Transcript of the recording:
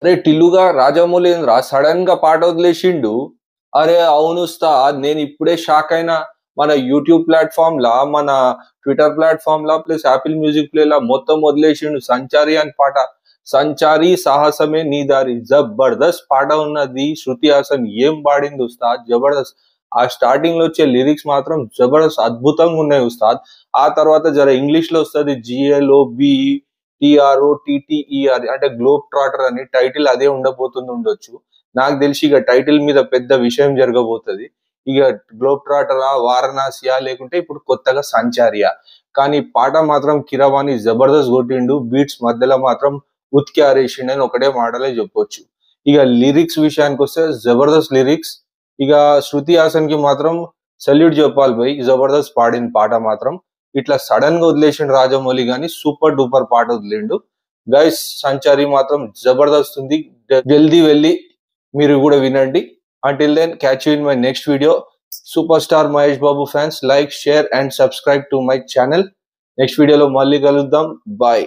అరే టిల్లుగా రాజమౌళి ఏందిరా సడన్ గా పాట వదిలేసిండు. అరే అవును ఉస్తాద్, నేను ఇప్పుడే షాక్ అయినా. మన యూట్యూబ్ ప్లాట్ఫామ్ లా, మన ట్విట్టర్ ప్లాట్ఫామ్ లా, ప్లస్ యాపిల్ మ్యూజిక్ ప్లే లా మొత్తం వదిలేసిండు సంచారి అని పాట. సంచారి సాహసమే నీ దారి జబర్దస్త్ పాట ఉన్నది. శృతి హాసన్ ఏం పాడింది ఉస్తాద్, జబర్దస్త్. ఆ స్టార్టింగ్ లో వచ్చే లిరిక్స్ మాత్రం జబర్దస్త్, అద్భుతంగా ఉన్నాయి ఉస్తాద్. ఆ తర్వాత జర ఇంగ్లీష్ లో వస్తుంది, GLOB TROTTER అంటే గ్లోబ్ ట్రాటర్ అని టైటిల్ అదే ఉండొచ్చు. నాకు తెలిసి ఇక టైటిల్ మీద పెద్ద విషయం జరగబోతది. ఇక గ్లోబ్ ట్రాటరా, వారణాసియా, లేకుంటే ఇప్పుడు కొత్తగా సంచారియా. కానీ పాట మాత్రం కిరవాణి జబర్దస్త్ కొట్టిండు. బీట్స్ మధ్యలో మాత్రం ఉతికి ఆరేసిండు అని ఒకటే మాటలే చెప్పొచ్చు. ఇక లిరిక్స్ విషయానికి వస్తే జబర్దస్త్ లిరిక్స్. ఇక శృతి హాసన్ కి మాత్రం సెల్యూట్ చెప్పాలి పోయి, జబర్దస్త్ పాడిన పాట మాత్రం. ఇట్లా సడన్ గా వదిలేసిండు రాజమౌళి గాని సూపర్ డూపర్ పాట వదిలేండు. గైస్ సంచారి మాత్రం జబర్దస్త్ ఉంది. జల్దీ వెళ్ళి మీరు కూడా వినండి. Until then catch you in my next video. Super star Mahesh Babu fans, like, share and subscribe to my channel. Next వీడియోలో మళ్ళీ కలుద్దాం. బాయ్.